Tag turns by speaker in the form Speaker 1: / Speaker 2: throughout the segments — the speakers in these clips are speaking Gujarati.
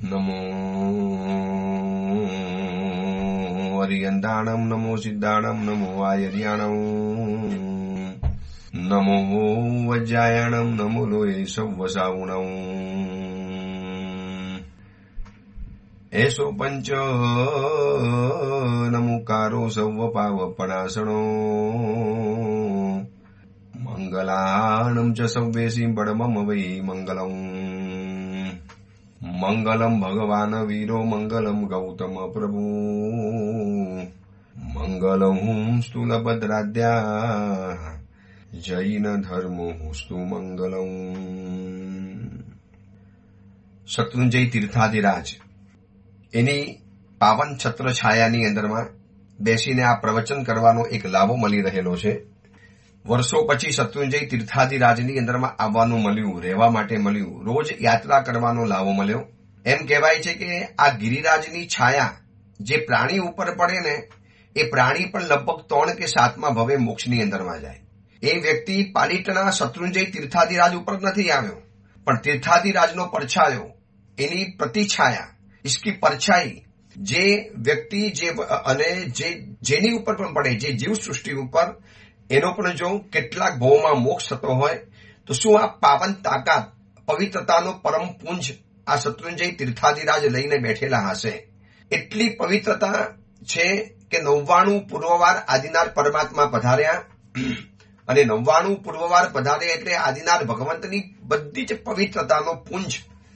Speaker 1: નમો હરિયંતાણમ, નમો સિદ્ધાણમ, નમો આયર્યાણમ, નમો વજ્જાયણમ, નમો લોય સવસાવુણમ. એસો પંચ નમુકારો સૌ પાવપણાસણો, મંગલાણમ ચ સવ્યેસી પડમમ વૈ મંગલમ. મંગલમ ભગવાન વીરો, મંગલમ ગૌતમ પ્રભુ, મંગલમ સ્થૂલભદ્રાદ્યા, જૈન ધર્મોસ્તુ મંગલમ. શત્રુંજય તીર્થાધિરાજ એની પાવન છત્ર છાયાની અંદરમાં બેસીને આ પ્રવચન કરવાનો એક લાભો મળી રહેલો છે. વર્ષો પછી શત્રુંજય તીર્થાધિરાજની અંદરમાં આવવાનું મળ્યું, રહેવા માટે મળ્યું, રોજ યાત્રા કરવાનો લાભો મળ્યો. એમ કહેવાય છે કે આ ગિરિરાજની છાયા જે પ્રાણી ઉપર પડે ને, એ પ્રાણી પણ લગભગ 3 કે 7મા ભવે મોક્ષની અંદરમાં જાય. એ વ્યક્તિ પાલિટના શત્રુંજય તીર્થાધિરાજ ઉપર નથી આવ્યો, પણ તીર્થાધિરાજનો પડછાયો, એની પ્રતિછાયા, इसकी परछाई જે વ્યક્તિ જેની ઉપર પણ પડે, જે જીવ સૃષ્ટિ ઉપર, એનો પણ જો કેટલાક ભાવોમાં મોક્ષ થતો હોય તો શું આ પાવન તાકાત, પવિત્રતાનો પરમ પુંજ આ શત્રુંજય તીર્થાધિરાજ લઈને બેઠેલા હશે. એટલી પવિત્રતા છે કે 99 પૂર્વવાર આદિનાર પરમાત્મા પધાર્યા, અને 99 પૂર્વવાર પધારે એટલે આદિનાર ભગવંતની બધી જ પવિત્રતાનો પુંજ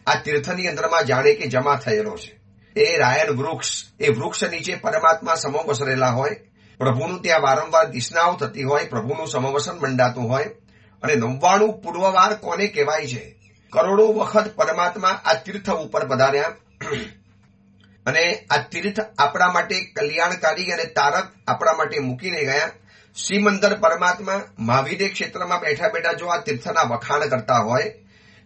Speaker 1: આ તીર્થની અંદરમાં જાણે કે જમા થયેલો છે. એ રાયણ વૃક્ષ, એ વૃક્ષ નીચે પરમાત્મા સમવસરેલા હોય, પ્રભુનું ત્યાં વારંવાર દિશનાઓ થતી હોય, પ્રભુનું સમવસન મંડાતું હોય. અને 99 પૂર્વવાર કોને કહેવાય છે? કરોડો વખત પરમાત્મા આ તીર્થ ઉપર પધાર્યા, અને આ તીર્થ આપણા માટે કલ્યાણકારી અને તારક આપણા માટે મૂકીને ગયા. શ્રીમંદર પરમાત્મા મહાવીરે ક્ષેત્રમાં બેઠા બેઠા જો આ તીર્થના વખાણ કરતા હોય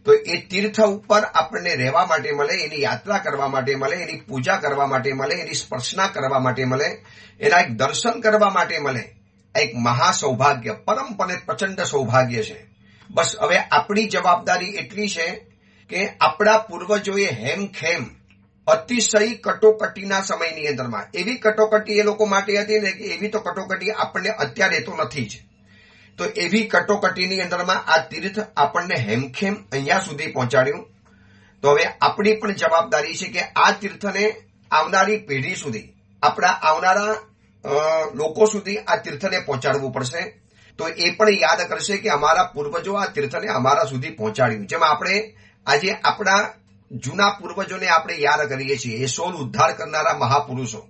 Speaker 1: તો એ તીર્થ ઉપર આપણને રહેવા માટે મળે, એની યાત્રા કરવા માટે મળે, એની પૂજા કરવા માટે મળે, એની સ્પર્શના કરવા માટે મળે, એના એક દર્શન કરવા માટે મળે. એક મહા સૌભાગ્ય, પરમપણે પ્રચંડ સૌભાગ્ય છે. બસ હવે આપણી જવાબદારી એટલી છે કે આપણા પૂર્વજોએ હેમખેમ અતિશય કટોકટીના સમયની અંદરમાં, એવી કટોકટી એ લોકો માટે હતી ને કે એવી તો કટોકટી આપણને અત્યારે તો નથી જ, તો એવી કટોકટીની અંદરમાં આ તીર્થ આપણને હેમખેમ અહીંયા સુધી પહોંચાડ્યું. તો હવે આપણી પણ જવાબદારી છે કે આ તીર્થને આવનારી પેઢી સુધી, આપણા આવનારા લોકો સુધી આ તીર્થને પહોંચાડવું પડશે. તો એ પણ યાદ કરશે કે અમારા પૂર્વજો આ તીર્થને અમારા સુધી પહોંચાડ્યું. જેમાં આપણે આજે આપણા જૂના પૂર્વજોને આપણે યાદ કરીએ છીએ, એ 16 ઉદ્ધાર કરનારા મહાપુરુષો,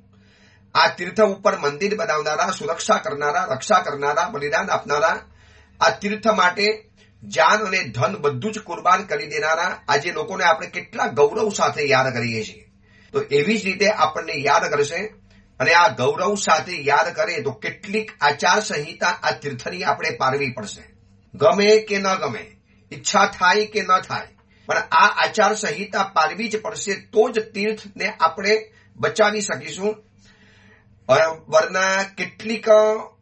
Speaker 1: આ તીર્થ ઉપર મંદિર બનાવનારા, સુરક્ષા કરનારા, રક્ષા કરનારા, બલિદાન આપનારા, આ તીર્થ માટે જાન અને ધન બધું જ કુરબાન કરી દેનારા આજે લોકોને આપણે કેટલા ગૌરવ સાથે યાદ કરીએ છીએ. તો એવી જ રીતે આપણને યાદ કરશે, અને આ ગૌરવ સાથે યાદ કરે તો કેટલીક આચાર સંહિતા આ તીર્થની આપણે પાળવી પડશે. ગમે કે ન ગમે, ઈચ્છા થાય કે ન થાય, પણ આ આચાર સંહિતા પાળવી જ પડશે, તો જ તીર્થને આપણે બચાવી શકીશું. વરના કેટલીક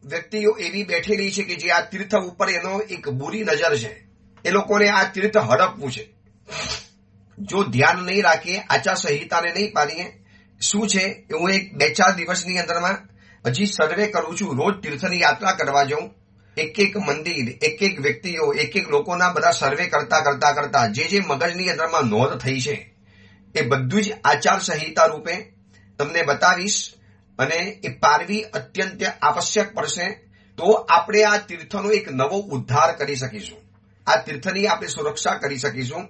Speaker 1: વ્યક્તિઓ એવી બેઠેલી છે કે જે આ તીર્થ ઉપર એનો એક બુરી નજર છે, એ લોકોને આ તીર્થ હડપવું છે. જો ધ્યાન નહીં રાખીએ, આચાર સંહિતાને નહીં પાડીએ, શું છે હું એક 2-4 દિવસની અંદરમાં હજી સર્વે કરું છું. રોજ તીર્થની યાત્રા કરવા જાઉં, એક મંદિર, એક વ્યક્તિઓ, એક લોકોના બધા સર્વે કરતા જે મગજની અંદરમાં નોંધ થઈ છે એ બધું જ આચાર સંહિતા રૂપે તમને બતાવીશ, અને એ પારવી અત્યંત આવશ્યક પડશે. તો આપણે આ તીર્થનો એક નવો ઉદ્ધાર કરી શકીશું, આ તીર્થની આપણે સુરક્ષા કરી શકીશું.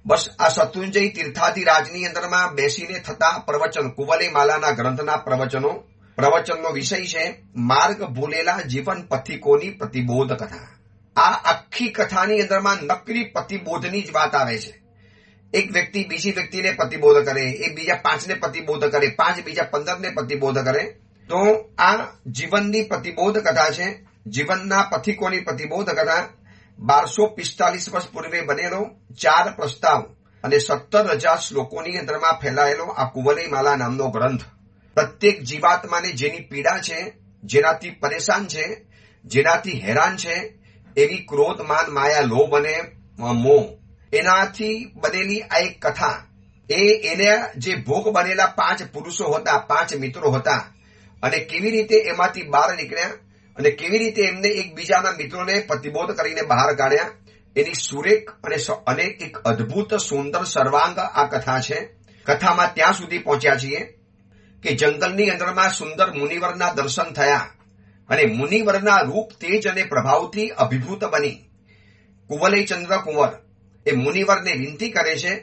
Speaker 1: બસ આ શત્રુંજય તીર્થાધિરાજની અંદરમાં બેસીને થતા પ્રવચન, કુવલે માલાના ગ્રંથના પ્રવચનનો વિષય છે માર્ગ ભૂલેલા જીવન પથિકોની પ્રતિબોધ કથા. આ આખી કથાની અંદરમાં નકરી પ્રતિબોધની જ વાત આવે છે. એક વ્યક્તિ બીજી વ્યક્તિને પ્રતિબોધ કરે, એક બીજા 5ને પ્રતિબોધ કરે, 5 બીજા 15ને પ્રતિબોધ કરે. તો આ જીવનની પ્રતિબોધ કથા છે, જીવનના પથિકોની પ્રતિબોધ કથા. 1245 વર્ષ પૂર્વે બનેલો 4 પ્રસ્તાવ અને 17,000 શ્લોકોની અંદરમાં ફેલાયેલો આ કુવલે માલા નામનો ગ્રંથ પ્રત્યેક જીવાત્માને જેની પીડા છે, જેનાથી પરેશાન છે, જેનાથી હેરાન છે, એવી ક્રોધ, માન, માયા, લોભ અને મોહ, એનાથી બનેલી આ એક કથા એને જે ભોગ બનેલા 5 પુરુષો હતા, 5 મિત્રો હતા, અને કેવી રીતે એમાંથી બહાર નીકળ્યા અને કેવી રીતે એમને એકબીજાના મિત્રોને પ્રતિબોધ કરીને બહાર કાઢ્યા, એની સુરેખ અને એક અદ્ભુત સુંદર સર્વાંગ આ કથા છે. કથામાં ત્યાં સુધી પહોંચ્યા છીએ કે જંગલની અંદરમાં સુંદર મુનિવરના દર્શન થયા અને મુનિવરના રૂપ, તેજ અને પ્રભાવથી અભિભૂત બની કુવલયચંદ્ર કુંવર એ મુનિવરને વિનંતી કરે છે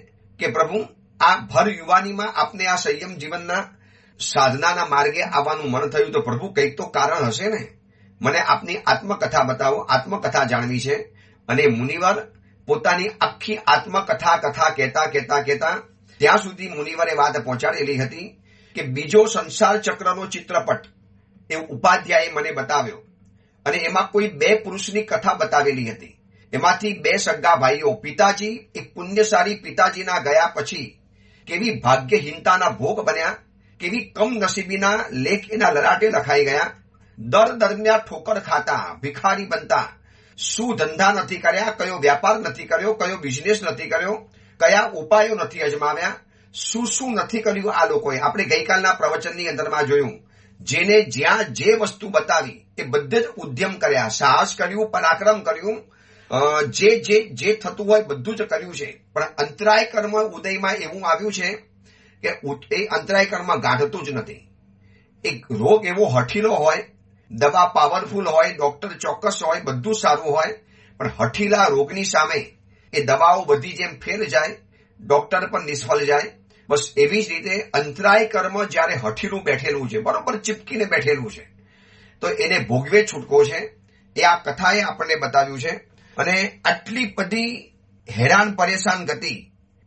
Speaker 1: કે પ્રભુ, આ ભર યુવાનીમાં આપને આ સંયમ જીવનના સાધનાના માર્ગે આવવાનું મન થયું તો પ્રભુ કંઈક તો કારણ હશે ને, મને આપની આત્મકથા બતાવો, આત્મકથા જાણવી છે. અને મુનિવર પોતાની આખી આત્મકથા કહેતા ત્યાં સુધી મુનિવરે વાત પહોંચાડેલી હતી કે બીજો સંસાર ચક્રનો ચિત્રપટ એ ઉપાધ્યાયે મને બતાવ્યો અને એમાં કોઈ 2 પુરુષની કથા બતાવેલી હતી. એમાંથી 2 સગા ભાઈઓ, પિતાજી એક પુણ્યશાળી પિતાજીના ગયા પછી કેવી ભાગ્યહીનતાના ભોગ બન્યા, કેવી કમનસીબીના લેખ એના લલાટે લખાઈ ગયા, દર દરમિયાન ઠોકર ખાતા, ભિખારી બનતા, શું ધંધા નથી કર્યા, કયો વ્યાપાર નથી કર્યો, કયો બિઝનેસ નથી કર્યો, કયા ઉપાયો નથી અજમાવ્યા, શું નથી કર્યું આ લોકોએ. આપણે ગઈકાલના પ્રવચનની અંદરમાં જોયું, જેને જ્યાં જે વસ્તુ બતાવી એ બધે જ ઉદ્યમ કર્યા, સાહસ કર્યું, પરાક્રમ કર્યું, જે થતું હોય બધું જ કર્યું છે. પણ અંતરાય કર્મ ઉદયમાં એવું આવ્યું છે કે એ અંતરાય કર્મ ગાંઠતું જ નથી. એક રોગ એવો હઠીલો હોય, દવા પાવરફુલ હોય, ડોક્ટર ચોક્કસ હોય, બધું સારું હોય, પણ હઠીલા રોગની સામે એ દવાઓ બધી જેમ ફેલ જાય, ડોક્ટર પણ નિષ્ફળ જાય. બસ એવી જ રીતે અંતરાય કર્મ જયારે હઠીલું બેઠેલું છે, બરોબર ચીપકીને બેઠેલું છે, તો એને ભોગવે છૂટકો છે. એ આ કથાએ આપણને બતાવ્યું છે. અને આટલી બધી હેરાન પરેશાન ગતિ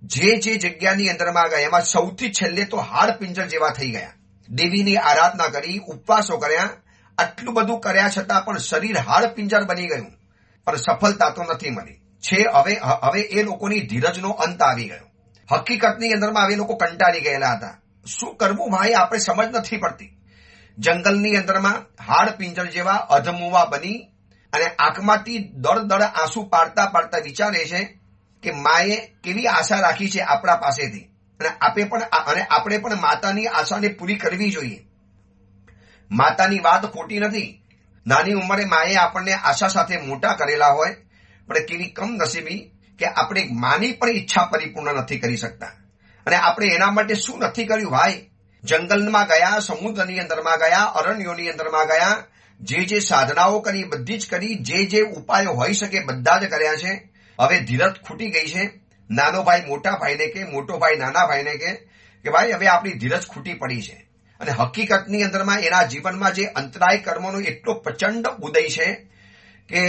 Speaker 1: જે જગ્યાની અંદરમાં ગયા, એમાં સૌથી છેલ્લે તો હાડ પિંજર જેવા થઈ ગયા. દેવીની આરાધના કરી, ઉપવાસો કર્યા, આટલું બધું કર્યા છતાં પણ શરીર હાડ પિંજર બની ગયું, પણ સફળતા તો નથી મળી છે. હવે એ લોકોની ધીરજનો અંત આવી ગયો. હકીકતની અંદરમાં હવે લોકો કંટાળી ગયેલા હતા. શું કરવું ભાઈ, આપણે સમજ નથી પડતી. જંગલની અંદરમાં હાડ પિંજર જેવા અધમુવા બની અને આંખમાંથી દળ આંસુ પાડતા વિચારે છે કે માએ કેવી આશા રાખી છે આપણા પાસેથી, અને આપણે પણ માતાની આશાને પૂરી કરવી જોઈએ. માતાની વાત ખોટી નથી. નાની ઉંમરે માએ આપણને આશા સાથે મોટા કરેલા હોય, પણ કેવી કમનસીબી કે આપણે માની પણ ઈચ્છા પરિપૂર્ણ નથી કરી શકતા. અને આપણે એના માટે શું નથી કર્યું ભાઈ. જંગલમાં ગયા, સમુદ્રની અંદરમાં ગયા, અરણ્યોની અંદરમાં ગયા, જે સાધનાઓ કરી બધી જ કરી, જે ઉપાયો હોઈ શકે બધા જ કર્યા છે. હવે ધીરજ ખૂટી ગઈ છે. નાનો ભાઈ મોટા ભાઈને કે, મોટો ભાઈ નાના ભાઈને કે ભાઈ હવે આપણી ધીરજ ખૂટી પડી છે. અને હકીકતની અંદરમાં એના જીવનમાં જે અંતરાય કર્મનો એટલો પ્રચંડ ઉદય છે કે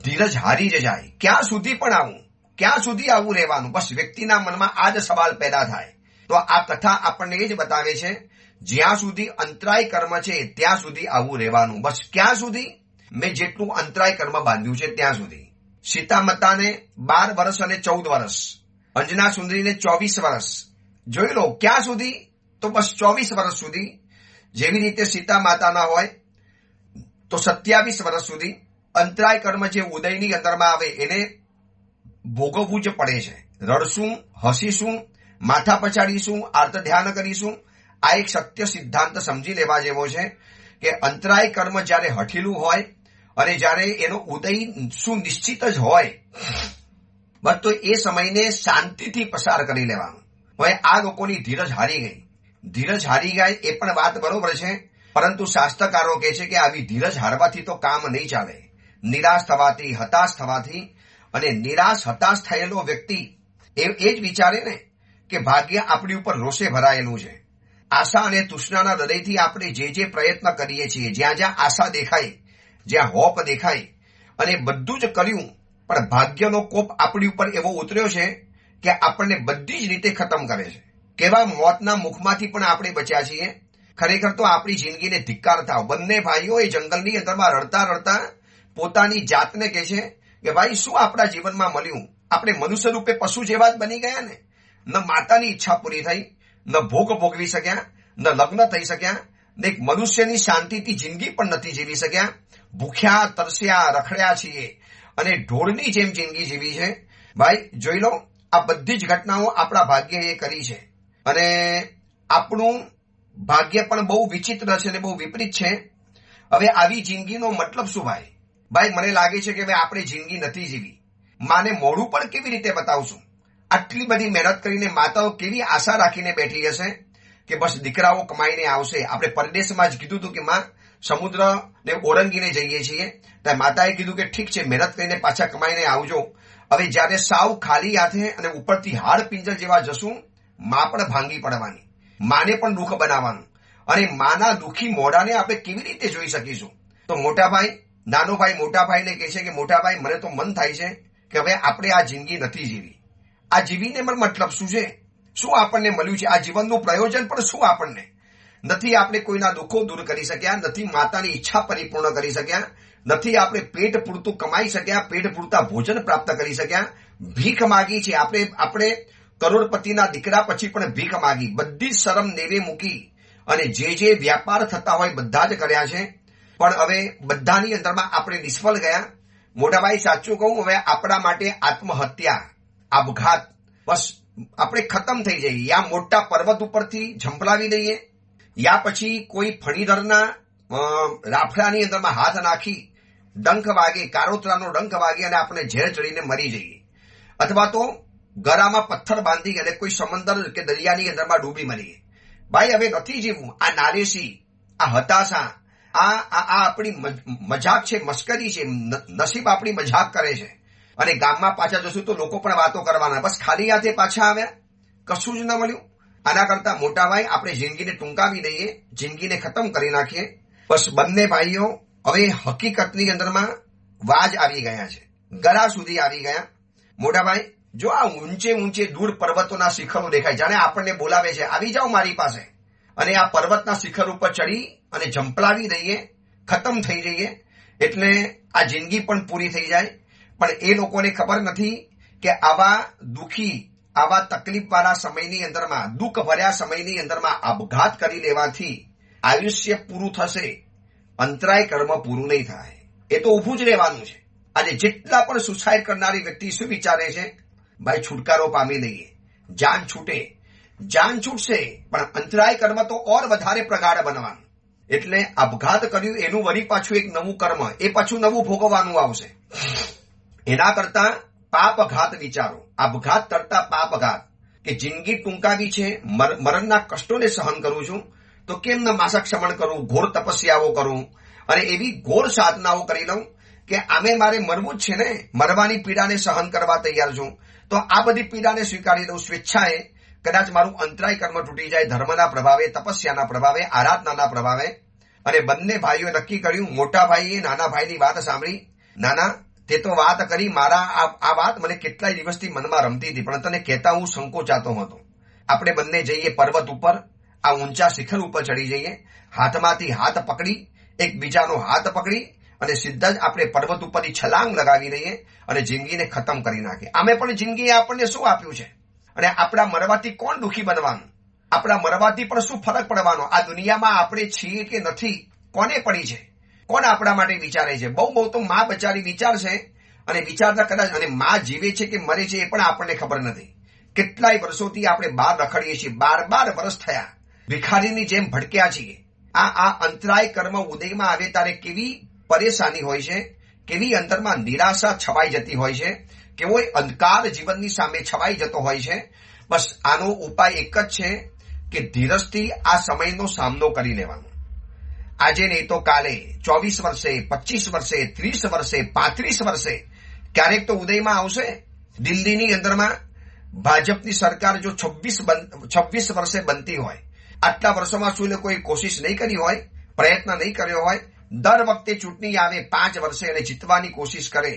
Speaker 1: ધીરજ હારી જ જાય. ક્યાં સુધી પણ આવું, ક્યાં સુધી આવું રહેવાનું? બસ વ્યક્તિના મનમાં આ જ સવાલ પેદા થાય. તો આ કથા આપણને એ જ બતાવે છે, જ્યાં સુધી અંતરાય કર્મ છે ત્યાં સુધી આવું રહેવાનું. બસ ક્યાં સુધી? મેં જેટલું અંતરાય કર્મ બાંધ્યું છે ત્યાં સુધી. સીતા માતાને 12 વર્ષ અને 14 વર્ષ, અંજના સુંદરીને 24 વર્ષ. જોઈ લો ક્યાં સુધી? તો બસ 24 વર્ષ સુધી. જેવી રીતે સીતા માતાના હોય તો 27 વર્ષ સુધી અંતરાય કર્મ જે ઉદયની અંદરમાં આવે એને ભોગવવું જ પડે છે. રડશું, હસીશું, માથા પછાડીશું, આર્ત ધ્યાન કરીશું. આ એક સત્ય સિદ્ધાંત સમજી લેવા જેવો છે કે અંતરાય કર્મ જયારે હઠીલું હોય અને જયારે એનો ઉદય શું નિશ્ચિત જ હોય, બસ તો એ સમયને શાંતિથી પસાર કરી લેવાનું. હવે આ લોકોની ધીરજ હારી ગઈ. ધીરજ હારી ગયા એ પણ વાત બરોબર છે, પરંતુ શાસ્ત્રકારો કહે છે કે આવી ધીરજ હારવાથી તો કામ નહીં ચાલે. નિરાશ થવાથી, હતાશ થવાથી, અને નિરાશ હતાશ થયેલો વ્યક્તિ એ જ વિચારે ને કે ભાગ્ય આપણી ઉપર રોષે ભરાયેલું છે. આશા અને તૃષ્ણાના હૃદયથી આપણે જે પ્રયત્ન કરીએ છીએ, જ્યાં આશા દેખાય, જ્યાં હોપ દેખાય, અને બધું જ કર્યું, પણ ભાગ્યનો કોપ આપણી ઉપર એવો ઉતર્યો છે કે આપણને બધી જ રીતે ખતમ કરે છે. કેવા મોતના મુખમાંથી પણ આપણે બચ્યા છીએ. ખરેખર તો આપણી જિંદગીને ધિક્કાર થાવ. બંને ભાઈઓ એ જંગલની અંદરમાં રડતા પોતાની જાતને કહે છે કે ભાઈ શું આપણા જીવનમાં મળ્યું? આપણે મનુષ્ય રૂપે પશુ જેવા જ બની ગયા ને. ન માતાની ઈચ્છા પૂરી થઈ, ન ભોગ ભોગવી શક્યા, ન લગ્ન થઈ શક્યા, ને એક મનુષ્યની શાંતિથી જિંદગી પણ નથી જીવી શક્યા. ભૂખ્યા, તરસ્યા, રખડ્યા છીએ અને ઢોરની જેમ જિંદગી જીવી છે. ભાઈ જોઈ લો, આ બધી જ ઘટનાઓ આપણા ભાગ્યએ કરી છે અને આપણું ભાગ્ય પણ બહુ વિચિત્ર છે અને બહુ વિપરીત છે. હવે આવી જિંદગીનો મતલબ શું ભાઈ? ભાઈ મને લાગે છે કે હવે આપણે જિંદગી નથી જીવી. માને મોઢું પણ કેવી રીતે બતાવશું? આટલી બધી મહેનત કરીને માતાઓ કેવી આશા રાખીને બેઠી હશે કે બસ દીકરાઓ કમાઈને આવશે. આપણે પરદેશમાં જ કીધું હતું કે માં સમુદ્રને ઓળંગીને જઈએ છીએ, ત્યારે માતાએ કીધું કે ઠીક છે, મહેનત કરીને પાછા કમાઈને આવજો. હવે જયારે સાવ ખાલી હાથે અને ઉપરથી હાડ પિંજર જેવા જશું, માં પણ ભાંગી પડવાની, માને પણ દુઃખ બનાવવાનું અને માના દુઃખી મોઢાને આપણે કેવી રીતે જોઈ શકીશું? તો મોટા ભાઈ નાનો ભાઈ મોટા ભાઈને કહે છે કે મોટા ભાઈ મને તો મન થાય છે કે હવે આપણે આ જિંદગી નથી જીવી. આ જીવીને પણ મતલબ શું છે? શું આપણને મળ્યું છે? આ જીવનનું પ્રયોજન પણ શું આપણને? નથી આપણે કોઈના દુઃખો દૂર કરી શક્યા, નથી માતાની ઈચ્છા પરિપૂર્ણ કરી શક્યા, નથી આપણે પેટ પૂરતું કમાઈ શક્યા, પેટ પૂરતા ભોજન પ્રાપ્ત કરી શક્યા. ભીખ માગી છે આપણે કરોડપતિના દીકરા પછી પણ ભીખ માગી. બધી શરમ નેવે મૂકી અને જે વ્યાપાર થતા હોય બધા જ કર્યા છે, પણ હવે બધાની અંદરમાં આપણે નિષ્ફળ ગયા. મોટાભાઈ સાચું કહું, હવે આપણા માટે આત્મહત્યા, આપઘાત, બસ આપણે ખતમ થઈ જઈએ. યા મોટા પર્વત ઉપરથી ઝંપલાવી દઈએ, યા પછી કોઈ ફણીધરના રાફડાની અંદરમાં હાથ નાખી ડંખ વાગે, કારોતરાનો ડંખ વાગે અને આપણે ઝેર ચડીને મરી જઈએ, અથવા તો ગળામાં પથ્થર બાંધી અને કોઈ સમંદર કે દરિયાની અંદરમાં ડૂબી મરીએ. ભાઈ હવે નથી જીવવું. આ નારેસી, આ હતાશા, આ આપણી મજાક છે, મસ્કરી છે. નસીબ આપણી મજાક કરે છે અને ગામમાં પાછા જશું તો લોકો પણ વાતો કરવાના, બસ ખાલી હાથે પાછા આવ્યા, કશું જ ન મળ્યું. આના કરતા મોટા ભાઈ આપણે જિંદગીને ટૂંકાવી દઈએ, જિંદગીને ખતમ કરી નાખીએ. બસ બંને ભાઈઓ હવે હકીકતની અંદરમાં વાજ આવી ગયા છે, ગળા સુધી આવી ગયા. મોટા ભાઈ જો આ ઊંચે દૂર પર્વતોના શિખરો દેખાય, જાણે આપણને બોલાવે છે, આવી જાઓ મારી પાસે, અને આ પર્વતના શિખર ઉપર ચડી અને ઝંપલાવી દઈએ, ખતમ થઈ જઈએ, એટલે આ જિંદગી પણ પૂરી થઈ જાય. પણ એ લોકોને ખબર નથી કે આવા દુઃખી, આવા તકલીફવાળા સમયની અંદરમાં, દુઃખ ભર્યા સમયની અંદરમાં આપઘાત કરી લેવાથી આયુષ્ય પૂરું થશે, અંતરાય કર્મ પૂરું નહીં થાય. એ તો ઊભું જ રહેવાનું છે. આજે જેટલા પણ સુસાઇડ કરનારી વ્યક્તિ શું વિચારે છે? ભાઈ છુટકારો પામી લઈએ, જાન છૂટે. જાન છૂટશે પણ અંતરાય કર્મ તો ઓર વધારે પ્રગાઢ બનવાનું. એટલે આપઘાત કર્યું એનું વળી પાછું એક નવું કર્મ, એ પાછું નવું ભોગવવાનું આવશે. એના કરતા પાપઘાત વિચારો, આપઘાત કરતા પાપઘાત, કે જિંદગી ટૂંકાવી છે, મરણના કષ્ટોને સહન કરું છું, તો કેમ ન માસક શમન કરું, ઘોર તપસ્યાઓ કરું અને એવી ઘોર સાધનાઓ કરી લઉં કે આમે મારે મરવું જ છે ને, મરવાની પીડાને સહન કરવા તૈયાર છું, તો આ બધી પીડાને સ્વીકારી લઉં સ્વેચ્છાએ. કદાચ મારું અંતરાય કર્મ તૂટી જાય ધર્મના પ્રભાવે, તપસ્યાના પ્રભાવે, આરાધનાના પ્રભાવે. અને બંને ભાઈઓએ નક્કી કર્યું. મોટા ભાઈએ નાના ભાઈની વાત સાંભળી. નાના, તે તો વાત કરી, મારા આ વાત મને કેટલાય દિવસથી મનમાં રમતી હતી, પણ તને કહેતા હું સંકોચાતો હતો. આપણે બંને જઈએ પર્વત ઉપર, આ ઊંચા શિખર ઉપર ચડી જઈએ, હાથમાંથી હાથ પકડી, એકબીજાનો હાથ પકડી અને સીધા જ આપણે પર્વત ઉપરથી છલાંગ લગાવી દઈએ અને જિંદગીને ખતમ કરી નાખીએ. આમે પણ જિંદગીએ આપણને શું આપ્યું છે? અને આપણા મરવાથી કોણ દુઃખી બનવાનું? આપણા મરવાથી પણ શું ફરક પડવાનો? આ દુનિયામાં આપણે છીએ કે નથી, કોને પડી છે? કોણ આપણા માટે વિચારે છે? બહુ તો માં બચારી વિચારશે, અને વિચારતા કદાચ, અને માં જીવે છે કે મરે છે એ પણ આપણને ખબર નથી. કેટલાય વર્ષોથી આપણે બહાર રખડીએ છીએ, 12 વર્ષ થયા, ભિખારીની જેમ ભટક્યા છીએ. આ અંતરાય કર્મ ઉદયમાં આવે ત્યારે કેવી પરેશાની હોય છે, કેવી અંદરમાં નિરાશા છવાઈ જતી હોય છે, કેવો અંધકાર જીવનની સામે છવાઈ જતો હોય છે. બસ આનો ઉપાય એક જ છે કે ધીરજથી આ સમયનો સામનો કરી લેવાનો. આજે નહીં તો કાલે, 24 વર્ષે, 25 વર્ષે, 30 વર્ષે, 35 વર્ષે, ક્યારેક તો ઉદયમાં આવશે. દિલ્હીની અંદરમાં ભાજપની સરકાર જો 26 વર્ષે બનતી હોય, આટલા વર્ષોમાં શું લોકોએ કોશિશ નહીં કરી હોય, પ્રયત્ન નહીં કર્યો હોય, દર વખતે ચૂંટણી આવે 5 વર્ષે અને જીતવાની કોશિશ કરે,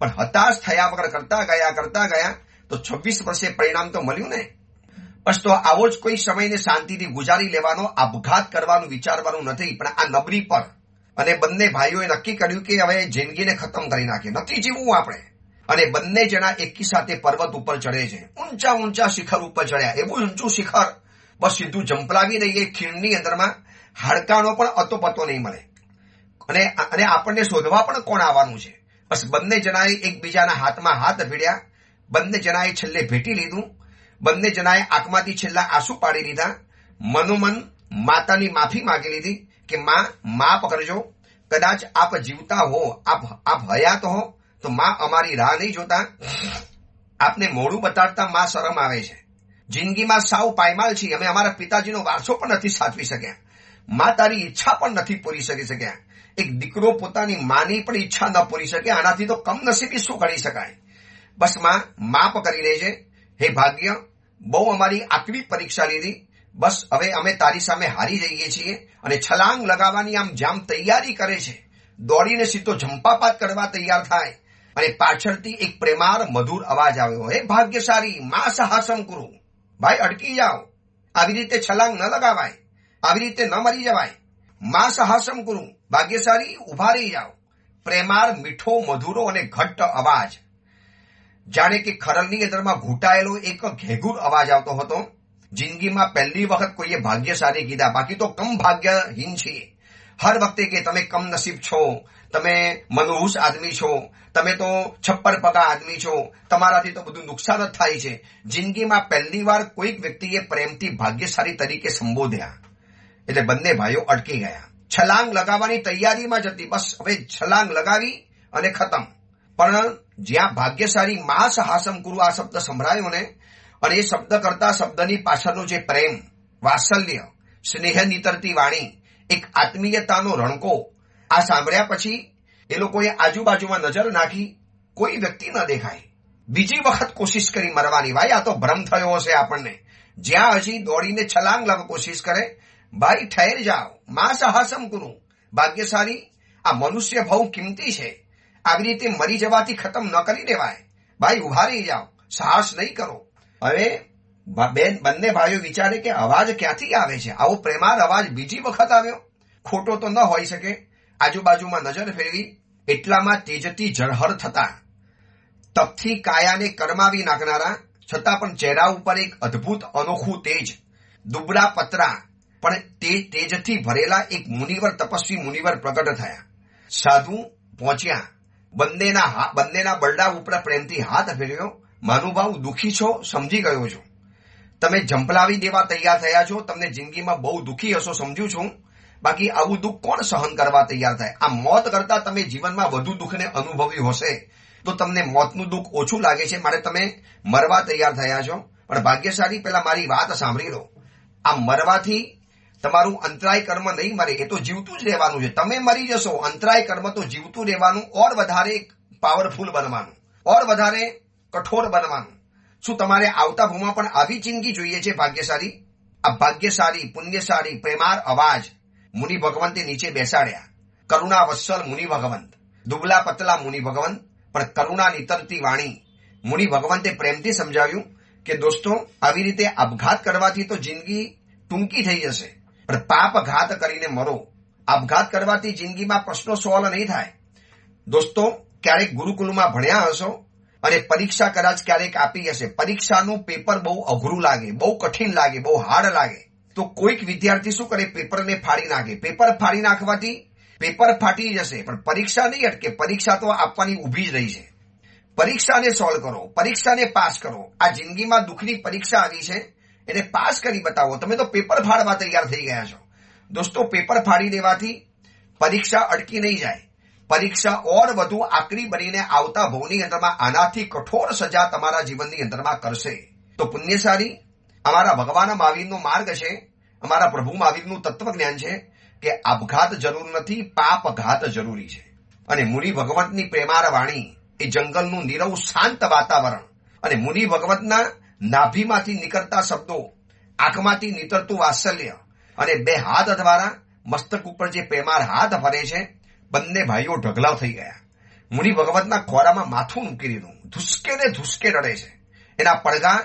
Speaker 1: પણ હતાશ થયા વગર કરતા ગયા તો 26 વર્ષે પરિણામ તો મળ્યું ને. બસ તો આવો જ કોઈ સમયને શાંતિથી ગુજારી લેવાનો, આપઘાત કરવાનું વિચારવાનું નથી. પણ આ નબળી પર, અને બંને ભાઈઓએ નક્કી કર્યું કે હવે જિંદગીને ખતમ કરી નાખીએ, નથી જીવવું આપણે. અને બંને જણા એકી સાથે પર્વત ઉપર ચડે છે, ઊંચા શિખર ઉપર ચડ્યા. એવું ઊંચું શિખર બસ સીધું ઝંપલાવી દઈએ, ખીણની અંદરમાં હાડકાનો પણ અતોપતો નહીં મળે, અને આપણને શોધવા પણ કોણ આવવાનું છે? બસ બંને જણાએ એકબીજાના હાથમાં હાથ ભીડ્યા, બંને જણાએ છેલ્લે ભેટી લીધું. બંને જણાએ આંખમાંથી છેલ્લા આંસુ પાડી લીધા. મનોમન માતાની માફી માંગી લીધી કે માં માફ કરજો, કદાચ આપ જીવતા હો, આપ હયાત હો તો માં અમારી રાહ નહીં જોતા. આપને મોડું બતાડતા માં શરમ આવે છે. જિંદગીમાં સાવ પાયમાલ છીએ, અમે અમારા પિતાજીનો વારસો પણ નથી સાચવી શક્યા. માં તારી ઈચ્છા પણ નથી પૂરી કરી શક્યા. એક દીકરો પોતાની માની પણ ઈચ્છા ન પૂરી શકે, આનાથી તો કમનસીબી શું કરી શકાય. બસ માં માફ કરી લેજે. હે ભાગ્ય, બહુ અમારી આકરી પરીક્ષા લીધી. બસ હવે અમે તારી સામે હારી જઈએ છીએ. અને છલાંગ લગાવવાની આમ જામ તૈયારી કરે છે. દોડીને સીધો ઝંપાપાત કરવા તૈયાર થાય અને પાછળથી એક પ્રેમાળ મધુર અવાજ આવ્યો, હે ભાગ્યશાળી માં સાહસમ કરું. ભાઈ અટકી જાઓ, આવી રીતે છલાંગ ન લગાવાય, આવી રીતે ન મરી જવાય. માં સાહસમ કરું, ભાગ્યશાળી ઉભા રહી જાઓ. પ્રેમાળ મીઠો મધુરો અને ઘટ્ટ અવાજ, જાણે કે ખરલની અંદરમાં ઘૂંટાયેલો એક ઘેઘૂર અવાજ આવતો હતો. જિંદગીમાં પહેલી વખત કોઈએ ભાગ્યશાળી કીધા, બાકી તો કમ ભાગ્યહીન છીએ. હર વખતે કે તમે કમનસીબ છો, તમે મનહૂસ આદમી છો, તમે તો છપ્પર પગા આદમી છો, તમારાથી તો બધું નુકસાન જ થાય છે. જિંદગીમાં પહેલી વાર કોઈક વ્યક્તિએ પ્રેમથી ભાગ્યશાળી તરીકે સંબોધ્યા એટલે બંને ભાઈઓ અટકી ગયા. છલાંગ લગાવવાની તૈયારીમાં જ હતી. બસ હવે છલાંગ લગાવી અને ખતમ. પણ જ્યાં ભાગ્યશાળી માં સાહસમ કુરુ આ શબ્દ સંભળાયો ને, અને એ શબ્દ કરતા શબ્દની પાછળનો જે પ્રેમ, વાત્સલ્ય, સ્નેહ નીતરતી વાણી, એક આત્મીયતાનો રણકો, આ સાંભળ્યા પછી એ લોકોએ આજુબાજુમાં નજર નાખી. કોઈ વ્યક્તિ ન દેખાય. બીજી વખત કોશિશ કરી મરવાની. ભાઈ આ તો ભ્રમ થયો હશે આપણને. જ્યાં હજી દોડીને છલાંગ લાવવા કોશિશ કરે, ભાઈ ઠહેર જાઓ, માં સાહસમ કરું. ભાગ્યશાળી, આ મનુષ્ય બહુ કિંમતી છે. આવી રીતે મરી જવાથી ખતમ ન કરી દેવાય. ભાઈ ઉભા રહી જાઓ, સાહસ નહીં કરો. હવે બંને ભાઈઓ વિચારે કે અવાજ ક્યાંથી આવે છે? આવો પ્રેમાળ અવાજ બીજી વખત આવ્યો. ખોટો તો ન હોઈ શકે. આજુબાજુમાં નજર ફેરવી, એટલામાં તેજથી ઝળહળ થતા, તપથી કાયાને કરમાવી નાખનારા, છતાં પણ ચહેરા ઉપર એક અદ્ભુત અનોખું તેજ, દુબળા પતરા પણ તે તેજથી ભરેલા એક મુનિવર, તપસ્વી મુનિવર પ્રગટ થયા. સાધુ પહોંચ્યા. બંનેના બરડા ઉપર પ્રેમથી હાથ ફેરવ્યો. મહાનુભાવ, દુઃખી છો, સમજી ગયો છું. તમે ઝંપલાવી દેવા તૈયાર થયા છો. તમને જિંદગીમાં બહુ દુઃખી હશો, સમજુ છું. બાકી આવું દુઃખ કોણ સહન કરવા તૈયાર થાય? આ મોત કરતા તમે જીવનમાં વધુ દુઃખને અનુભવ્યું હશે તો તમને મોતનું દુઃખ ઓછું લાગે છે, માટે તમે મરવા તૈયાર થયા છો. પણ ભાગ્યશાળી, પહેલા મારી વાત સાંભળી લો. આ મરવાથી તમારું અંતરાય કર્મ નહીં મરે, એ તો જીવતું જ રહેવાનું છે. તમે મરી જશો, અંતરાય કર્મ તો જીવતું રહેવાનું, ઓર વધારે પાવરફુલ બનવાનું, ઓર વધારે કઠોર બનવાનું. શું તમારે આવતા ભૂમાં પણ આવી જિંદગી જોઈએ છે ભાગ્યશાળી? આ ભાગ્યશાળી, પુણ્યશાળી, પ્રેમાળ અવાજ મુનિ ભગવંતે નીચે બેસાડ્યા. કરુણા વત્સલ મુનિ ભગવંત, દુબલા પતલા મુનિ ભગવંત, પણ કરુણા નીતરતી વાણી. મુનિ ભગવંતે પ્રેમથી સમજાવ્યું કે દોસ્તો, આવી રીતે આપઘાત કરવાથી તો જિંદગી ટૂંકી થઈ જશે, પણ પાપઘાત કરીને મરો. આપઘાત કરવાથી જિંદગીમાં પ્રશ્નો સોલ્વ નહીં થાય. દોસ્તો, ક્યારેક ગુરુકુલમાં ભણ્યા હશો અને પરીક્ષા કદાચ ક્યારેક આપી હશે. પરીક્ષાનું પેપર બહુ અઘરું લાગે, બહુ કઠિન લાગે, બહુ હાર્ડ લાગે, તો કોઈક વિદ્યાર્થી શું કરે? પેપરને ફાડી નાખે. પેપર ફાડી નાખવાથી પેપર ફાટી જશે, પણ પરીક્ષા નહીં અટકે. પરીક્ષા તો આપવાની ઊભી જ રહી છે. પરીક્ષાને સોલ્વ કરો, પરીક્ષાને પાસ કરો. આ જિંદગીમાં દુઃખની પરીક્ષા આવી છે, એને પાસ કરી બતાવો. તમે તો પેપર ફાડવા તૈયાર થઈ ગયા છો. દોસ્તો, પેપર ફાડી દેવાથી પરીક્ષા અટકી નહીં જાય. પરીક્ષા ઓર વધુ આકરી બનીને આવતા ભવની અંદરમાં આનાથી કઠોર સજા તમારા જીવનની અંદરમાં કરશે. તો પુણ્યશાળી, અમારા ભગવાન મહાવીરનો માર્ગ છે, અમારા પ્રભુ મહાવીરનું તત્વજ્ઞાન છે કે આપઘાત જરૂર નથી, પાપઘાત જરૂરી છે. અને મુનિ ભગવંતની પ્રેમાળ વાણી, એ જંગલનું નીરવ શાંત વાતાવરણ, અને મુનિ ભગવંતના નાભીમાંથી નીકળતા શબ્દો, આંખમાંથી નીતરતું વાત્સલ્ય, અને બે હાથ દ્વારા મસ્તક ઉપર જે પ્રેમાળ હાથ ફરે છે, બંને ભાઈઓ ઢગલાવ થઈ ગયા. મુનિ ભગવંતના ખોરામાં માથું મૂકી દીધું. ધુસકે ને ધુસકે રડે છે. એના પડઘા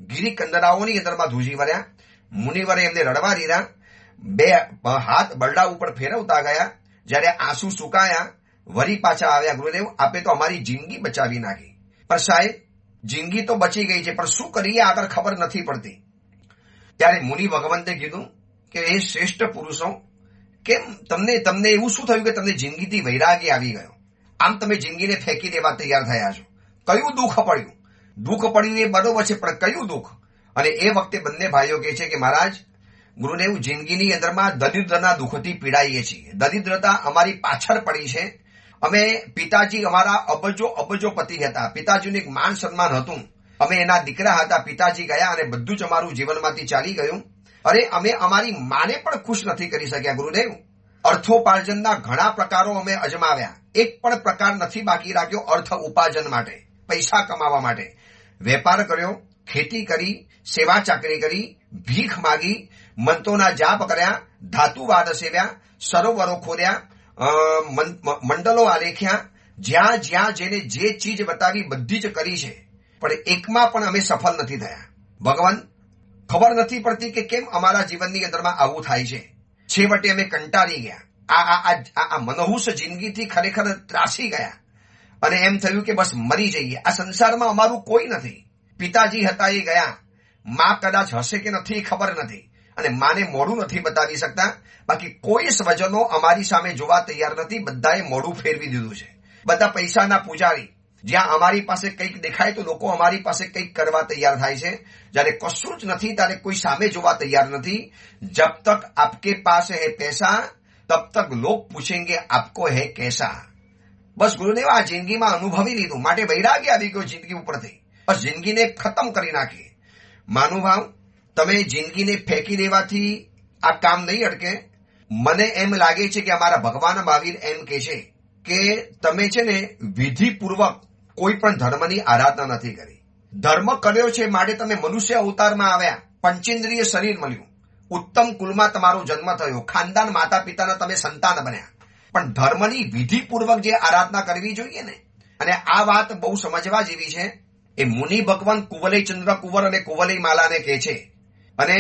Speaker 1: ગીરી કંદરાઓની અંદરમાં ધૂજી વર્યા. મુનિવરે એમને રડવા દીધા. બે હાથ બરડા ઉપર ફેરવતા ગયા. જ્યારે આંસુ સુકાયા, વરી પાછા આવ્યા. ગુરુદેવ, આપે તો અમારી જિંદગી બચાવી નાખી. પણ સાહેબ, જિંદગી તો બચી ગઈ છે, પણ શું કરીએ આગળ ખબર નથી પડતી. ત્યારે મુનિ ભગવંતે કીધું કે એ શ્રેષ્ઠ પુરુષો, કેમ તમને એવું શું થયું કે તમને જિંદગીથી વૈરાગ્ય આવી ગયો? આમ તમે જિંદગીને ફેંકી દેવા તૈયાર થયા છો? કયું દુઃખ પડ્યું? દુઃખ પડ્યું એ બરોબર છે, પણ કયું દુઃખ? અને એ વખતે બંને ભાઈઓ કહે છે કે મહારાજ ગુરુદેવ, જિંદગીની અંદરમાં દરિદ્રના દુઃખથી પીડાઈએ છીએ. દરિદ્રતા અમારી પાછળ પડી છે. અમે પિતાજી અમારા અબજો પતિ હતા. પિતાજીનું એક માન સન્માન હતું. અમે એના દીકરા હતા. પિતાજી ગયા અને બધું જ અમારું જીવનમાંથી ચાલી ગયું. અરે અમે અમારી માને પણ ખુશ નથી કરી શક્યા ગુરુદેવ. અર્થોપાર્જનના ઘણા પ્રકારો અમે અજમાવ્યા, એક પણ પ્રકાર નથી બાકી રાખ્યો અર્થ ઉપાર્જન માટે, પૈસા કમાવા માટે. વેપાર કર્યો, ખેતી કરી, સેવા ચાકરી કરી, ભીખ માગી, મંત્રોના જાપ કર્યા, ધાતુવાદ સેવ્યા, સરોવરો ખોદ્યા, મંડલો આલેખ્યા, જ્યાં જ્યાં જેને જે ચીજ બતાવી બધી જ કરી છે, પણ એકમાં પણ અમે સફળ નથી થયા. ભગવાન, ખબર નથી પડતી કે કેમ અમારા જીવનની અંદરમાં આવું થાય છે. છેવટે અમે કંટાળી ગયા. આ મનહૂસ જિંદગીથી ખરેખર ત્રાસી ગયા અને એમ થયું કે બસ મરી જઈએ. આ સંસારમાં અમારું કોઈ નથી. પિતાજી હતા એ ગયા, માં કદાચ હશે કે નથી ખબર નથી, અને માને મોઢું નથી બતાવી શકતા. બાકી કોઈ સ્વજનો અમારી સામે જોવા તૈયાર નથી. બધાએ મોઢું ફેરવી દીધું છે. બધા પૈસાના પૂજારી. જ્યાં અમારી પાસે કંઈક દેખાય તો લોકો અમારી પાસે કંઈક કરવા તૈયાર થાય છે. જ્યારે કશું જ નથી ત્યારે કોઈ સામે જોવા તૈયાર નથી. જબ તક આપકે પાસ હૈ પૈસા તબ તક લોગ પૂછેંગે આપકો હૈ कैसा. બસ ગુરુદેવ, આ જિંદગીમાં અનુભવી લીધું, માટે વૈરાગ્ય આવી ગયો જિંદગી ઉપરથી. બસ જિંદગીને ખતમ કરી નાખી. માનુભાવ, તમે જિંદગીને ફેંકી દેવાથી આ કામ નહીં અટકે. મને એમ લાગે છે કે અમારા ભગવાન મહાવીર એમ કહે છે કે તમે છે ને વિધિપૂર્વક કોઈ પણ ધર્મની આરાધના નથી કરી. ધર્મ કર્યો છે માટે તમે મનુષ્ય અવતારમાં આવ્યા, પંચેન્દ્રિય શરીર મળ્યું, ઉત્તમ કુલમાં તમારો જન્મ થયો, ખાનદાન માતા પિતાના તમે સંતાન બન્યા, પણ ધર્મની વિધિપૂર્વક જે આરાધના કરવી જોઈએ ને, અને આ વાત બહુ સમજવા જેવી છે. એ મુનિ ભગવાન કુવલય ચંદ્ર કુંવર અને કુવલય માલાને કહે છે, અને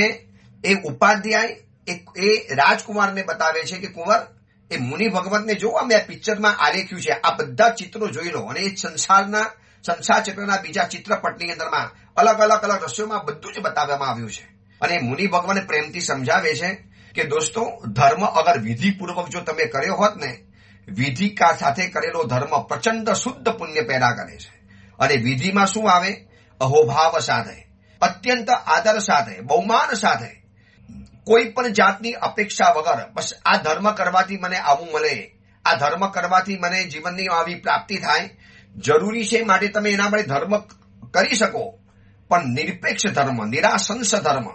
Speaker 1: એ ઉપાધ્યાય એ રાજકુમારને બતાવે છે કે કુંવર, એ મુનિ ભગવતને જોવા મેં પિક્ચરમાં આલેખ્યું છે, આ બધા ચિત્રો જોઈ લો. અને એ સંસાર ચક્રના બીજા ચિત્રપટની અંદરમાં અલગ અલગ દ્રશ્યોમાં બધું જ બતાવવામાં આવ્યું છે. અને મુનિ ભગવાન પ્રેમથી સમજાવે છે કે દોસ્તો, ધર્મ અગર વિધિપૂર્વક જો તમે કર્યો હોત ને, વિધિ સાથે કરેલો ધર્મ પ્રચંડ શુદ્ધ પુણ્ય પેદા કરે છે. અને વિધિમાં શું આવે? અહોભાવ સાથે, અત્યંત આદર સાથે, બહુમાન સાથે, કોઈ પણ જાતની અપેક્ષા વગર, બસ આ ધર્મ કરવાથી મને આવું મળે, આ ધર્મ કરવાથી મને જીવનની આવી પ્રાપ્તિ થાય, જરૂરી છે, માટે તમે એના માટે ધર્મ કરી શકો. પણ નિરપેક્ષ ધર્મ, નિરાશંસ ધર્મ,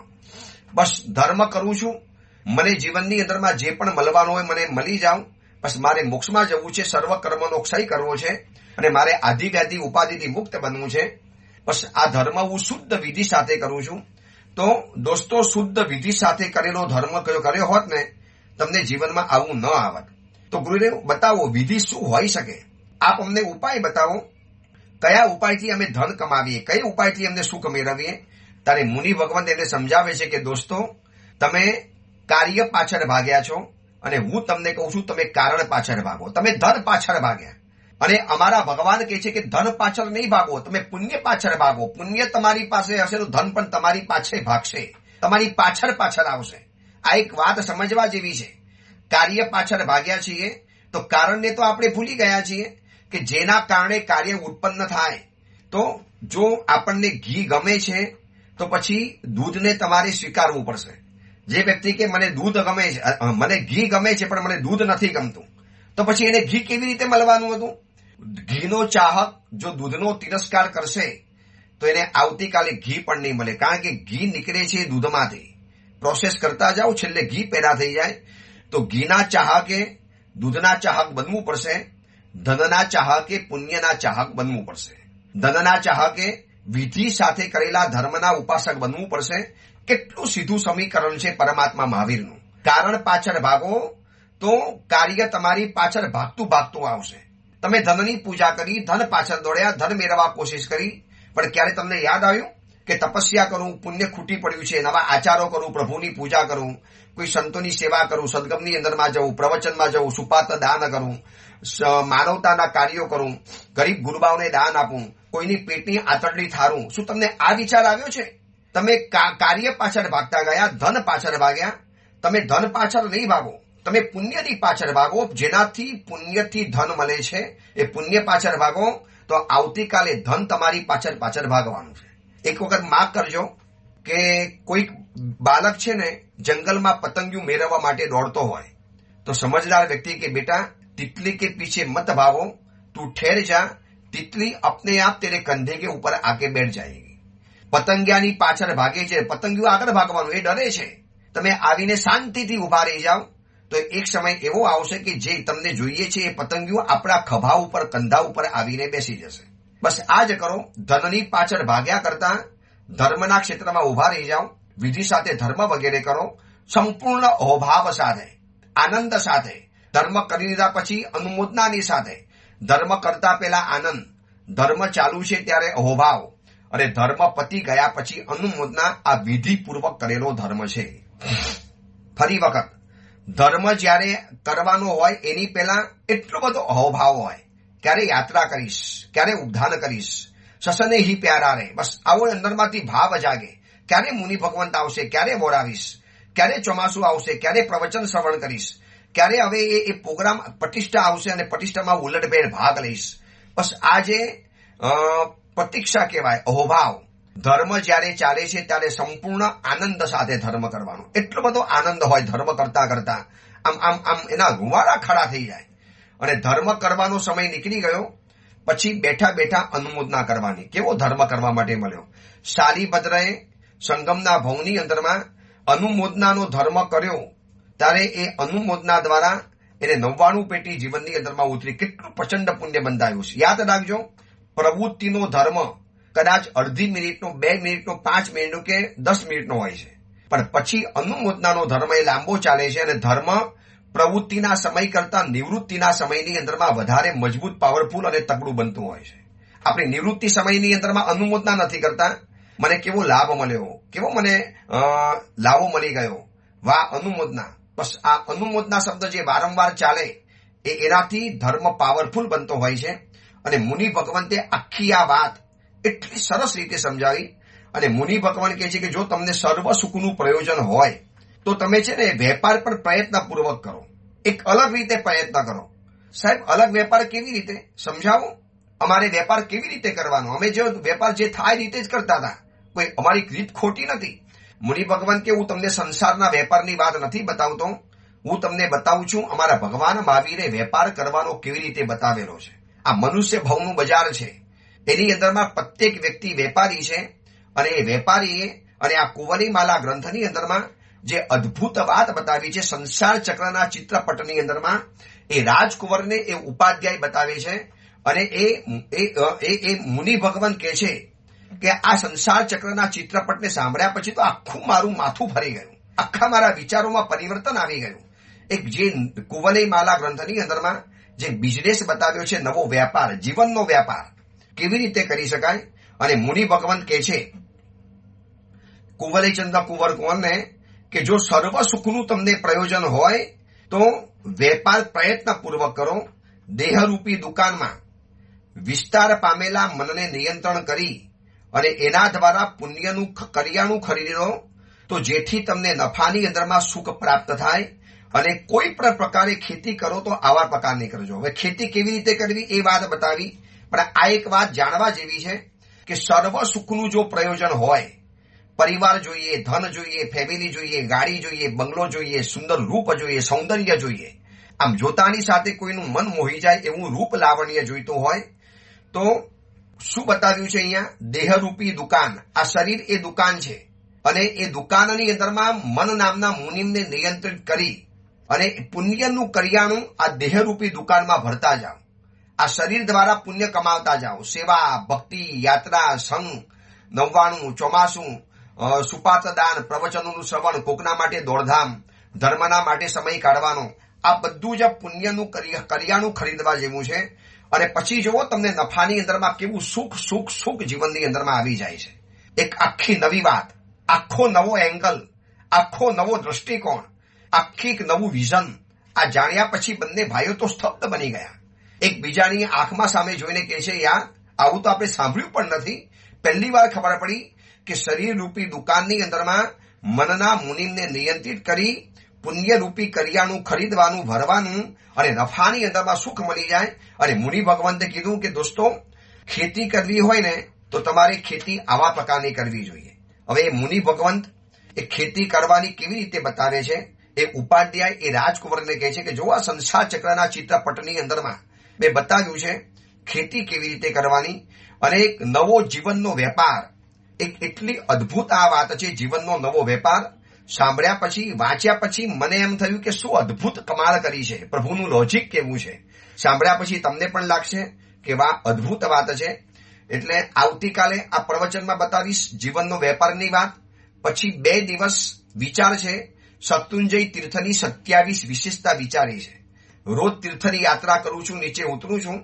Speaker 1: બસ ધર્મ કરું છું, મને જીવનની અંદરમાં જે પણ મળવાનું હોય મને મળી જાઉં, બસ મારે મોક્ષમાં જવું છે, સર્વ કર્મનો ક્ષય કરવો છે, અને મારે આધિ વ્યાધિ ઉપાધિથી મુક્ત બનવું છે. બસ આ ધર્મ હું શુદ્ધ વિધિ સાથે કરું છું. તો દોસ્તો, શુદ્ધ વિધિ સાથે કરેલો ધર્મ કર્યો હોત ને, તમને જીવનમાં આવું ન આવત. તો ગુરુદેવ બતાવો, વિધિ શું હોઈ શકે? આપ અમને ઉપાય બતાવો. કયા ઉપાયથી અમે ધન કમાવીએ, કઈ ઉપાયથી અમને સુખ મેળવીએ? ત્યારે મુનિ ભગવાન એને સમજાવે છે કે દોસ્તો, તમે કાર્ય પાછળ ભાગ્યા છો, અને હું તમને કહું છું તમે કારણ પાછળ ભાગો. તમે ધન પાછળ ભાગ્યા, અને અમારા ભગવાન કહે છે કે ધન પાછળ નહીં ભાગો, તમે પુણ્ય પાછળ ભાગો. પુણ્ય તમારી પાસે હશે તો ધન પણ તમારી પાછળ ભાગશે, તમારી પાછળ આવશે. આ એક વાત સમજવા જેવી છે. કાર્ય પાછળ ભાગ્યા છીએ તો કારણને તો આપણે ભૂલી ગયા છીએ કે જેના કારણે કાર્ય ઉત્પન્ન થાય. તો જો આપણને ઘી ગમે છે તો પછી દૂધને તમારે સ્વીકારવું પડશે. જે વ્યક્તિ કે મને દૂધ ગમે છે, મને ઘી ગમે છે પણ મને દૂધ નથી ગમતું, તો પછી એને ઘી કેવી રીતે મળવાનું હતું? ઘીનો ચાહક જો દૂધનો તિરસ્કાર કરશે તો એને આવતીકાલે ઘી પણ નહીં મળે, કારણ કે ઘી નીકળે છે દૂધમાંથી. પ્રોસેસ કરતા જાઓ, છેલ્લે ઘી પેદા થઈ જાય. તો ઘીના ચાહકે દૂધના ચાહક બનવું પડશે, ધનના ચાહકે પુણ્યના ચાહક બનવું પડશે, ધનના ચાહકે વિધિ સાથે કરેલા ધર્મના ઉપાસક બનવું પડશે. કેટલું સીધું સમીકરણ છે પરમાત્મા મહાવીરનું. કારણ પાછળ ભાગો તો કાર્ય તમારી પાછળ ભાગતું આવશે. તમે ધનની પૂજા કરી, ધન પાછળ દોડ્યા, ધન મેળવવા કોશિશ કરી, પણ ક્યારે તમને યાદ આવ્યું કે તપસ્યા કરું, પુણ્ય ખૂટી પડ્યું છે, નવા આચારો કરું, પ્રભુની પૂજા કરું, કોઈ સંતોની સેવા કરું, સદગમની અંદરમાં જવું, પ્રવચનમાં જવું, સુપાત્ર દાન કરું, માનવતાના કાર્યો કરું, ગરીબ ગુરુબાઓને દાન આપું, કોઈની પેટની આંતરડી થારું? શું તમને આ વિચાર આવ્યો છે? તમે કાર્ય પાછળ ભાગતા ગયા, ધન પાછળ ભાગ્યા. તમે ધન પાછળ નહીં ભાગો, તમે પુણ્યની પાછળ ભાગો. જેનાથી પુણ્યથી ધન મળે છે એ પુણ્ય પાછળ ભાગો. તો આવતીકાલે ધન તમારી પાછળ પાછળ ભાગવાનું છે. એક વખત માફ કરજો કે કોઈક બાળક છે ને જંગલમાં પતંગિયું મેળવવા માટે દોડતો હોય તો સમજદાર વ્યક્તિ કે બેટા तितली के पीछे मत भागो, तू ठहर जा, तितली अपने आप तेरे कंधे के ऊपर आके बैठ जाएगी. પતંગિયાની પાછળ ભાગે છે, પતંગિયું આગળ ભાગવાનું, એ ડરે છે. તમે આવીને શાંતિથી ઉભા રહી જાઓ તો એક સમય એવો આવશે કે જે તમને જોઈએ છે એ પતંગિયું આપણા ખભા ઉપર કંધા ઉપર આવીને બેસી જશે. બસ આ જ કરો. ધનની પાછળ ભાગ્યા કરતા ધર્મના ક્ષેત્રમાં ઉભા રહી જાઓ, વિધિ સાથે ધર્મ વગેરે કરો, સંપૂર્ણ અહોભાવ સાથે, આનંદ સાથે. ધર્મ કરી લીધા પછી અનુમોદનાની સાથે. ધર્મ કરતા પહેલા આનંદ, ધર્મ ચાલુ છે ત્યારે અહોભાવ, અને ધર્મ પતી ગયા પછી અનુમોદના. આ વિધિપૂર્વક કરેલો ધર્મ છે. ફરી વખત, ધર્મ જ્યારે કરવાનો હોય એની પહેલા એટલો બધો અહોભાવ હોય, ક્યારે યાત્રા કરીશ, ક્યારે ઉદ્ધાન કરીશ, સસને હી પ્યારા રે, બસ આવો અંદરમાંથી ભાવ જાગે. ક્યારે મુનિ ભગવંત આવશે, ક્યારે બોલાવીશ, ક્યારે ચોમાસું આવશે, ક્યારે પ્રવચન શ્રવણ કરીશ, ક્યારે હવે એ પ્રોગ્રામ પ્રતિષ્ઠા આવશે અને પ્રતિષ્ઠામાં ઉલટભેર ભાગ લઈશ. બસ આ જે પ્રતીક્ષા કહેવાય, અહોભાવ. ધર્મ જ્યારે ચાલે છે ત્યારે સંપૂર્ણ આનંદ સાથે ધર્મ કરવાનો. એટલો બધો આનંદ હોય ધર્મ કરતા કરતા, આમ આમ આમ એના રૂવાડા ખડા થઈ જાય. અને ધર્મ કરવાનો સમય નીકળી ગયો પછી બેઠા બેઠા અનુમોદના કરવાની. કેવો ધર્મ કરવા માટે મળ્યો? શાલિભદ્રએ સંગમના ભવની અંદરમાં અનુમોદનાનો ધર્મ કર્યો ત્યારે એ અનુમોદના દ્વારા એને 99 પેટી જીવનની અંદરમાં ઉતરી. કેટલું પ્રચંડ પુણ્ય બંધાયું છે. યાદ રાખજો, પ્રવૃત્તિનો ધર્મ કદાચ અડધી મિનિટનો, 2 મિનિટનો, 5 મિનિટનો કે 10 મિનિટનો હોય છે, પણ પછી અનુમોદનાનો ધર્મ એ લાંબો ચાલે છે. અને ધર્મ પ્રવૃત્તિના સમય કરતા નિવૃત્તિના સમયની અંદરમાં વધારે મજબૂત, પાવરફુલ અને તગડું બનતું હોય છે. આપણે નિવૃત્તિ સમયની અંદરમાં અનુમોદના નથી કરતા. મને કેવો લાભ મળ્યો, કેવો મને લાભો મળી ગયો, વાહ અનુમોદના. બસ આ અનુમોદના શબ્દ જે વારંવાર ચાલે એનાથી ધર્મ પાવરફુલ બનતો હોય છે. અને મુનિ ભગવંતે આખી આ વાત એટલી સરસ રીતે સમજાવી. અને મુનિ ભગવાન કહે છે કે જો તમને સર્વ સુખનું પ્રયોજન હોય તો તમે છે ને વેપાર પર પ્રયત્નપૂર્વક કરો, એક અલગ રીતે પ્રયત્ન કરો. સાહેબ, અલગ વેપાર કેવી રીતે? સમજાવો. અમારે વેપાર કેવી રીતે કરવાનો? અમે જો વેપાર જે થાય રીતે જ કરતા હતા, કોઈ અમારી રીત ખોટી નથી. મુનિ ભગવાન કે હું તમને સંસારના વેપારની વાત નથી બતાવતો, હું તમને બતાવું છું અમારા ભગવાન મહાવીરે વેપાર કરવાનો કેવી રીતે બતાવેલો છે. આ મનુષ્ય ભવનું બજાર છે, એની અંદરમાં પ્રત્યેક વ્યક્તિ વેપારી છે. અને એ વેપારીએ અને આ કુંવલીમાલા ગ્રંથની અંદરમાં જે અદ્ભુત વાત બતાવી છે સંસાર ચક્રના ચિત્રપટની અંદરમાં, એ રાજકુંવરને એ ઉપાધ્યાય બતાવે છે. અને એ મુનિ ભગવાન કહે છે કે આ સંસાર ચક્રના ચિત્રપટને સાંભળ્યા પછી તો આખું મારું માથું ફરી ગયું, આખા મારા વિચારોમાં પરિવર્તન આવી ગયું. એક જે કુંવલીમાલા ગ્રંથની અંદરમાં જે બિઝનેસ બતાવ્યો છે, નવો વેપાર, જીવનનો વેપાર કેવી રીતે કરી શકાય. અને મુનિ ભગવાન કહે છે કુંવલીચંદ્ર કુંવર કુંવરને કે જો સર્વ સુખનું તમને પ્રયોજન હોય તો વેપાર પ્રયત્નપૂર્વક કરો. દેહરૂપી દુકાનમાં વિસ્તાર પામેલા મનને નિયંત્રણ કરી અને એના દ્વારા પુણ્યનું કરિયાણું ખરીદી લો તો જેથી તમને નફાની અંદરમાં સુખ પ્રાપ્ત થાય. અને કોઈ પણ પ્રકારે ખેતી કરો તો આવા પ્રકારની કરજો. હવે ખેતી કેવી રીતે કરવી એ વાત બતાવી, પણ આ એક વાત જાણવા જેવી છે કે સર્વ સુખનું જો પ્રયોજન હોય, પરિવાર જોઈએ, ધન જોઈએ, ફેમિલી જોઈએ, ગાડી જોઈએ, બંગલો જોઈએ, સુંદર રૂપ જોઈએ, સૌંદર્ય જોઈએ, આમ જોતાની સાથે કોઈનું મન મોહી જાય એવું રૂપ લાવણ્ય જોઈતું હોય તો શું બતાવ્યું છે અહીંયા? દેહરૂપી દુકાન. આ શરીર એ દુકાન છે અને એ દુકાનની અંદરમાં મન નામના મુનિમને નિયંત્રિત કરી અને પુણ્યનું કરિયાણું આ દેહરૂપી દુકાનમાં ભરતા જાઓ. આ શરીર દ્વારા પુણ્ય કમાવતા જાઓ. સેવા, ભક્તિ, યાત્રા, સંગ, 99, ચોમાસું, સુપાતદાન, પ્રવચનોનું શ્રવણ, કોકના માટે દોડધામ, ધર્મના માટે સમય કાઢવાનો, આ બધું જ પુણ્યનું કરિયાણું ખરીદવા જેવું છે. અને પછી જુઓ તમને નફાની અંદરમાં કેવું સુખ સુખ સુખ જીવનની અંદરમાં આવી જાય છે. એક આખી નવી વાત, આખો નવો એંગલ, આખો નવો દ્રષ્ટિકોણ, આખી એક નવું વિઝન. આ જાણ્યા પછી બંને ભાઈઓ તો સ્તબ્ધ બની ગયા. એકબીજાની આંખમાં સામે જોઈને કહે છે યાર આવું તો આપણે સાંભળ્યું પણ નથી. પહેલી વાર ખબર પડી કે શરીર રૂપી દુકાનની અંદરમાં મનના મુનિમને નિયંત્રિત કરી પુણ્યરૂપી કરિયાણું ખરીદવાનું, ભરવાનું અને નફાની અંદરમાં સુખ મળી જાય. અને મુનિ ભગવંતે કીધું કે દોસ્તો ખેતી કરવી હોય ને તો તમારે ખેતી આવા પ્રકારની કરવી જોઈએ. હવે મુનિ ભગવંત એ ખેતી કરવાની કેવી રીતે બતાવે છે, એ ઉપાધ્યાય એ રાજકુંવરને કહે છે કે જો આ સંસાર ચક્રના ચિત્રપટની અંદરમાં મેં બતાવ્યું છે ખેતી કેવી રીતે કરવાની, અને એક નવો જીવનનો વેપાર, એક એટલી અદ્ભુત આ વાત છે જીવનનો નવો વેપાર. સાંભળ્યા પછી, વાંચ્યા પછી મને એમ થયું કે શું અદ્ભુત કમાલ કરી છે, પ્રભુનું લોજિક કેવું છે. સાંભળ્યા પછી તમને પણ લાગશે કે વાહ અદ્ભુત વાત છે. એટલે આવતીકાલે આ પ્રવચનમાં બતાવીશ જીવનનો વેપારની વાત. પછી 2 દિવસ વિચાર છે શત્રુંજય તીર્થની 27 વિશેષતા વિચારી છે. રોજ તીર્થની યાત્રા કરું છું, નીચે ઉતરું છું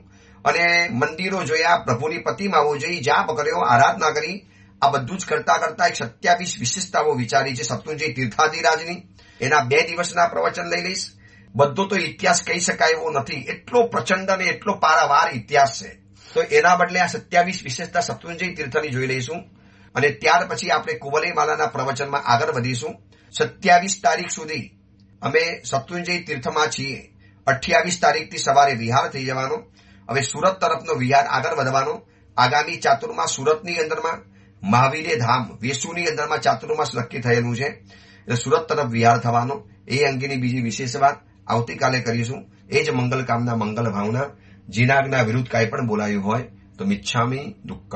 Speaker 1: અને મંદિરો જોયા, પ્રભુની પ્રતિમાઓ જોઈ, જાપ કર્યો, આરાધના કરી, આ બધું જ કરતા કરતા 27 વિશેષતાઓ વિચારી છે શત્રુંજય તીર્થાધિરાજની. એના 2 દિવસના પ્રવચન લઈ લઈશ. બધો તો ઇતિહાસ કહી શકાય એવો નથી, એટલો પ્રચંડ અને એટલો પારાવાર ઇતિહાસ છે. તો એના બદલે આ 27 વિશેષતા શત્રુંજય તીર્થની જોઈ લઈશું અને ત્યાર પછી આપણે કુવલયમાલાના પ્રવચનમાં આગળ વધીશું. 27 તારીખ સુધી અમે શત્રુંજય તીર્થમાં છીએ. 28 તારીખથી સવારે વિહાર થઈ જવાનો. હવે સુરત તરફનો વિહાર આગળ વધવાનો. આગામી ચાતુર્માસ સુરતની અંદરમાં, મહાવીરે ધામ વેસુની અંદરમાં ચાતુર્માસ નક્કી થયેલું છે, એટલે સુરત તરફ વિહાર થવાનો. એ અંગેની બીજી વિશેષ વાત આવતીકાલે કરીશું. એ જ મંગલ કામના, મંગલ ભાવના. જીનાગના વિરુદ્ધ કાંઈ પણ બોલાયું હોય તો મિચ્છામી દુક્કડ.